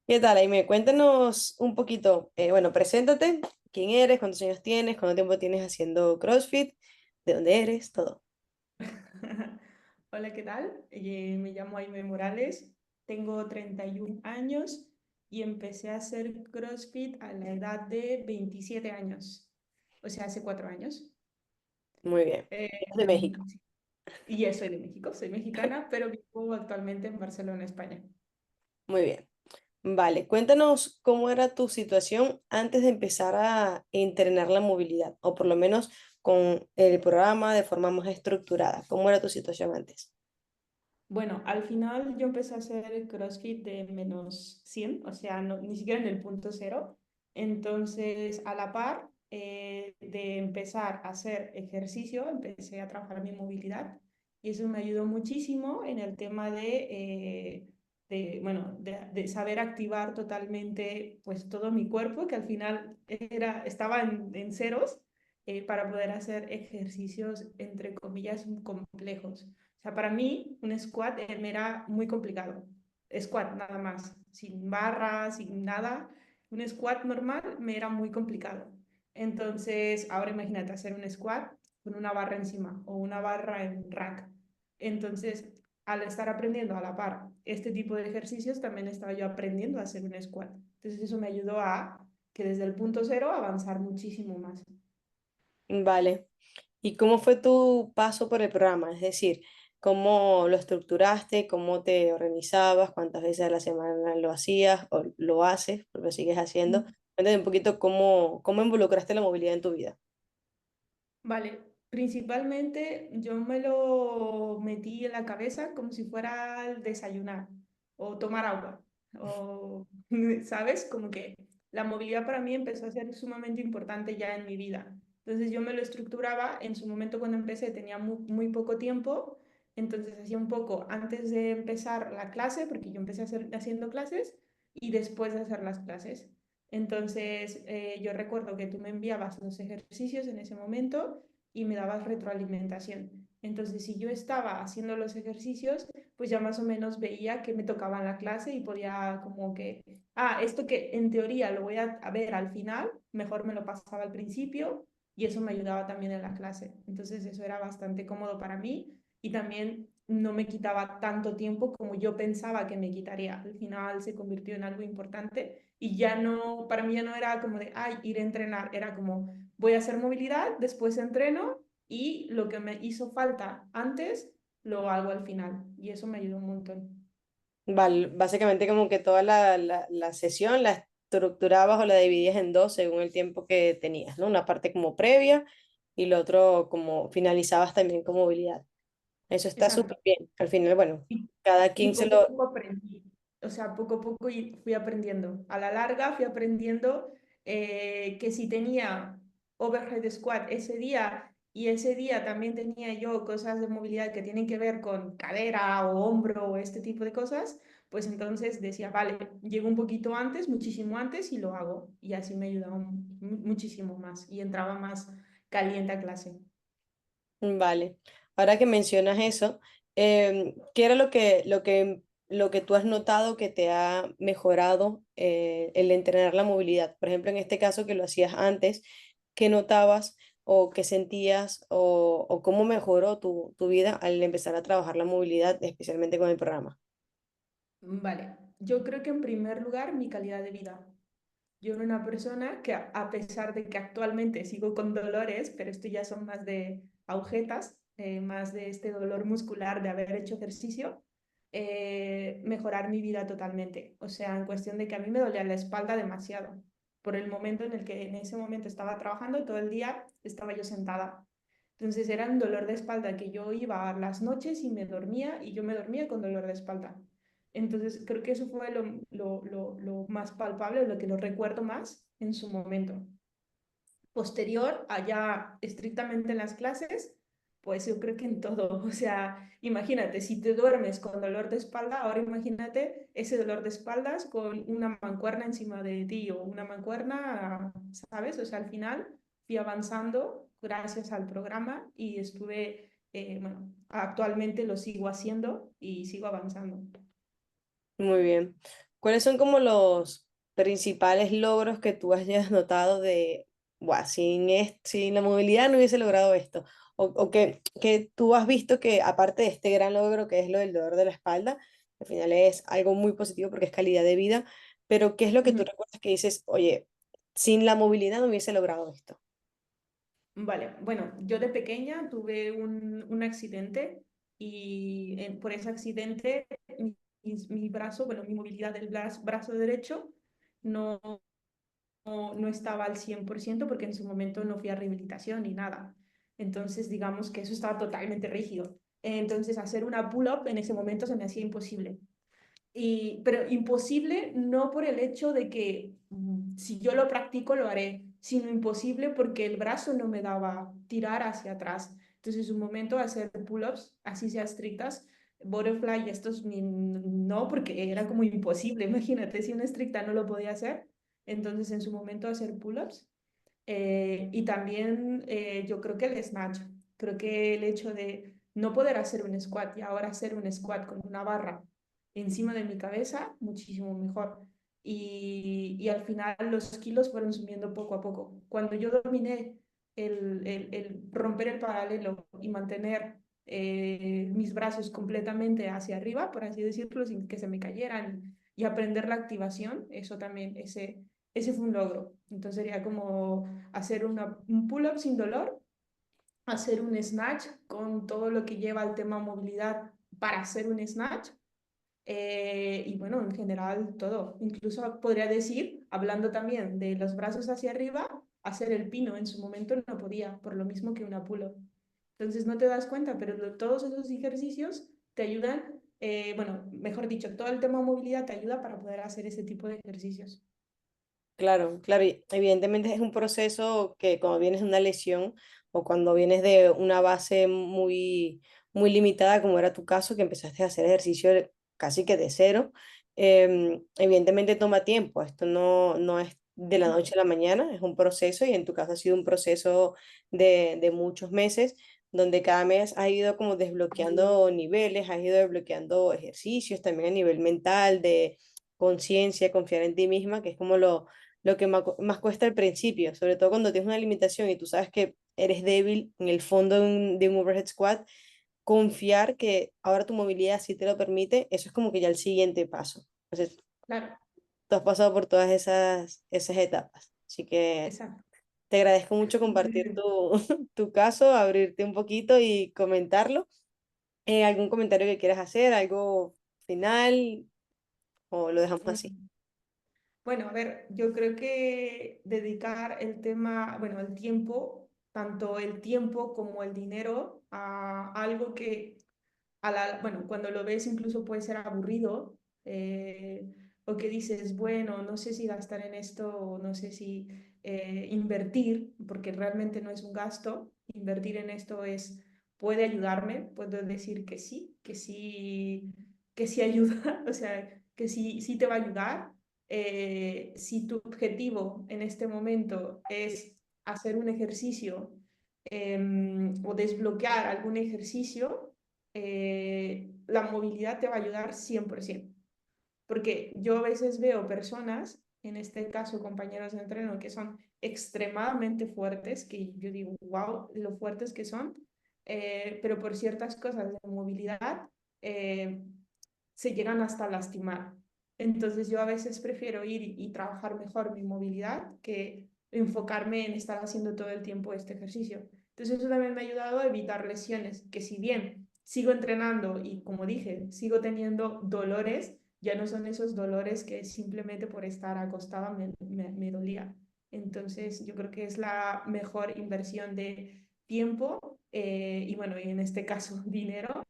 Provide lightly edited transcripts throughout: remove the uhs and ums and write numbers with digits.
¿Qué tal, Aime? Cuéntanos un poquito, bueno, preséntate, quién eres, cuántos años tienes, cuánto tiempo tienes haciendo CrossFit, de dónde eres, todo. Hola, ¿qué tal? Me llamo Aime Morales, tengo 31 años y empecé a hacer CrossFit a la edad de 27 años, o sea, hace 4 años. Muy bien. Eh, Es de México. sí. Y ya soy de México, soy mexicana, pero vivo actualmente en Barcelona, España. Muy bien. Vale, cuéntanos cómo era tu situación antes de empezar a entrenar la movilidad, o por lo menos con el programa de forma más estructurada. ¿Cómo era tu situación antes? Bueno, al final yo empecé a hacer el CrossFit de -100, o sea, ni siquiera en el punto cero. Entonces, a la par de empezar a hacer ejercicio, empecé a trabajar mi movilidad y eso me ayudó muchísimo en el tema bueno, de saber activar totalmente pues todo mi cuerpo, que al final estaba en ceros, para poder hacer ejercicios, entre comillas, complejos. O sea, para mí un squat me era muy complicado. Squat nada más, sin barras, sin nada. Un squat normal me era muy complicado. Entonces, ahora imagínate hacer un squat con una barra encima o una barra en rack. Entonces, al estar aprendiendo a la par este tipo de ejercicios, también estaba yo aprendiendo a hacer un squat. Entonces, eso me ayudó a que desde el punto cero avanzar muchísimo más. Vale. ¿Y cómo fue tu paso por el programa? Es decir, ¿cómo lo estructuraste? ¿Cómo te organizabas? ¿Cuántas veces a la semana lo hacías o lo haces? Porque lo sigues haciendo. Cuéntame un poquito cómo involucraste la movilidad en tu vida. Vale, principalmente yo me lo metí en la cabeza como si fuera el desayunar o tomar agua, o, ¿sabes? Como que la movilidad para mí empezó a ser sumamente importante ya en mi vida. Entonces yo me lo estructuraba, en su momento cuando empecé tenía muy poco tiempo, entonces hacía un poco antes de empezar la clase, porque yo empecé haciendo clases y después de hacer las clases. Entonces, yo recuerdo que tú me enviabas los ejercicios en ese momento y me dabas retroalimentación. Entonces, si yo estaba haciendo los ejercicios, pues ya más o menos veía que me tocaba en la clase y podía como que, esto que en teoría lo voy a ver al final, mejor me lo pasaba al principio y eso me ayudaba también en la clase. Entonces, eso era bastante cómodo para mí y también no me quitaba tanto tiempo como yo pensaba que me quitaría. Al final se convirtió en algo importante y ya no, para mí ya no era como de, ir a entrenar, era como, voy a hacer movilidad, después entreno y lo que me hizo falta antes lo hago al final y eso me ayudó un montón. Vale, básicamente como que toda la sesión la estructurabas o la dividías en dos según el tiempo que tenías, ¿no? Una parte como previa y lo otro como finalizabas también con movilidad. Eso está Exacto. súper bien. Al final, bueno, Y, cada y quien se poco a lo... poco aprendí. O sea, poco a poco fui aprendiendo. A la larga fui aprendiendo que si tenía overhead squat ese día y ese día también tenía yo cosas de movilidad que tienen que ver con cadera o hombro o este tipo de cosas, pues entonces decía, vale, llego un poquito antes, muchísimo antes y lo hago. Y así me ayudaba muchísimo más y entraba más caliente a clase. Vale. Ahora que mencionas eso, ¿qué era lo que tú has notado que te ha mejorado el entrenar la movilidad? Por ejemplo, en este caso que lo hacías antes, ¿qué notabas o qué sentías o cómo mejoró tu vida al empezar a trabajar la movilidad, especialmente con el programa? Vale, yo creo que en primer lugar mi calidad de vida. Yo era una persona que a pesar de que actualmente sigo con dolores, pero esto ya son más de agujetas, más de este dolor muscular de haber hecho ejercicio, mejorar mi vida totalmente. O sea, en cuestión de que a mí me dolía la espalda demasiado por el momento en el que en ese momento estaba trabajando, todo el día estaba yo sentada. Entonces era un dolor de espalda que yo iba a las noches y me dormía y yo me dormía con dolor de espalda. Entonces, creo que eso fue lo más palpable, lo que lo recuerdo más en su momento. Posterior, allá estrictamente en las clases, pues yo creo que en todo. O sea, imagínate, si te duermes con dolor de espalda, ahora imagínate ese dolor de espaldas con una mancuerna encima de ti o una mancuerna, ¿sabes? O sea, al final fui avanzando gracias al programa y estuve, bueno, actualmente lo sigo haciendo y sigo avanzando. Muy bien. ¿Cuáles son como los principales logros que tú hayas notado de, "Buah, sin la movilidad no hubiese logrado esto"? O que tú has visto que aparte de este gran logro que es lo del dolor de la espalda, al final es algo muy positivo porque es calidad de vida, pero ¿qué es lo que tú Ujú. recuerdas que dices, oye, sin la movilidad no hubiese logrado esto? Vale, bueno, yo de pequeña tuve un accidente y por ese accidente mi brazo, bueno, mi movilidad del brazo derecho no, no estaba al 100% porque en su momento no fui a rehabilitación ni nada. Entonces, digamos que eso estaba totalmente rígido. Entonces, hacer una pull-up en ese momento se me hacía imposible. Pero imposible no por el hecho de que si yo lo practico lo haré, sino imposible porque el brazo no me daba tirar hacia atrás. Entonces, un momento hacer pull-ups, así sea estrictas, butterfly y estos no, porque era como imposible. Imagínate, si una estricta no lo podía hacer. Entonces, en su momento hacer pull-ups y también yo creo que el snatch, creo que el hecho de no poder hacer un squat y ahora hacer un squat con una barra encima de mi cabeza, muchísimo mejor. Y al final los kilos fueron subiendo poco a poco. Cuando yo dominé el romper el paralelo y mantener mis brazos completamente hacia arriba, por así decirlo, sin que se me cayeran y aprender la activación, eso también, ese fue un logro. Entonces sería como hacer un pull-up sin dolor, hacer un snatch con todo lo que lleva el tema movilidad para hacer un snatch. Y bueno, en general todo. Incluso podría decir, hablando también de los brazos hacia arriba, hacer el pino. En su momento no podía, por lo mismo que una pull-up. Entonces no te das cuenta, pero todos esos ejercicios te ayudan, bueno, mejor dicho, todo el tema movilidad te ayuda para poder hacer ese tipo de ejercicios. Claro, claro, y evidentemente es un proceso que cuando vienes de una lesión o cuando vienes de una base muy limitada, como era tu caso, que empezaste a hacer ejercicio casi que de cero, evidentemente toma tiempo. Esto no es de la noche a la mañana, es un proceso y en tu caso ha sido un proceso de muchos meses, donde cada mes has ido como desbloqueando niveles, has ido desbloqueando ejercicios también a nivel mental, de conciencia, confiar en ti misma, que es como lo que más cuesta al principio, sobre todo cuando tienes una limitación y tú sabes que eres débil en el fondo de un overhead squat, confiar que ahora tu movilidad sí te lo permite, eso es como que ya el siguiente paso. Entonces, Claro, tú has pasado por todas esas etapas, así que exacto. te agradezco mucho Sí, sí, compartir sí. tu caso, abrirte un poquito y comentarlo. ¿Algún comentario que quieras hacer, algo final o lo dejamos así? Mm. Bueno, a ver, yo creo que dedicar el tema, bueno, el tiempo, tanto el tiempo como el dinero, a algo que bueno, cuando lo ves incluso puede ser aburrido, o que dices, bueno, no sé si gastar en esto o no sé si invertir, porque realmente no es un gasto, invertir en esto puede ayudarme, puedo decir que sí ayuda, o sea, que sí, sí te va a ayudar. Si tu objetivo en este momento es hacer un ejercicio o desbloquear algún ejercicio, la movilidad te va a ayudar 100%. Porque yo a veces veo personas, en este caso compañeros de entreno, que son extremadamente fuertes, que yo digo, wow, lo fuertes que son, pero por ciertas cosas de movilidad eh, se llegan hasta lastimar. Entonces yo a veces prefiero ir y trabajar mejor mi movilidad que enfocarme en estar haciendo todo el tiempo este ejercicio. Entonces eso también me ha ayudado a evitar lesiones, que si bien sigo entrenando y como dije, sigo teniendo dolores, ya no son esos dolores que simplemente por estar acostada me dolía. Entonces yo creo que es la mejor inversión de tiempo y bueno, y en este caso dinero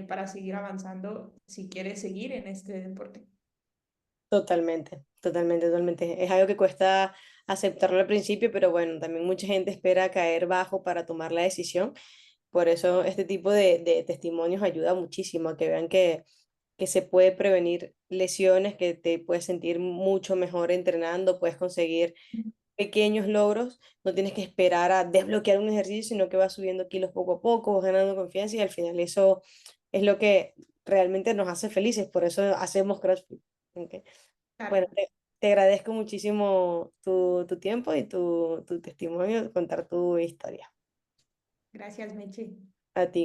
para seguir avanzando si quieres seguir en este deporte. Totalmente, totalmente, totalmente. Es algo que cuesta aceptarlo al principio, pero bueno, también mucha gente espera caer bajo para tomar la decisión. Por eso este tipo de testimonios ayuda muchísimo a que vean que se puede prevenir lesiones, que te puedes sentir mucho mejor entrenando, puedes conseguir pequeños logros, no tienes que esperar a desbloquear un ejercicio, sino que vas subiendo kilos poco a poco, vas ganando confianza y al final eso es lo que realmente nos hace felices, por eso hacemos CrossFit. Ok. Claro, Bueno, te agradezco muchísimo tu tiempo y tu testimonio, contar tu historia. gracias, Meche. A ti.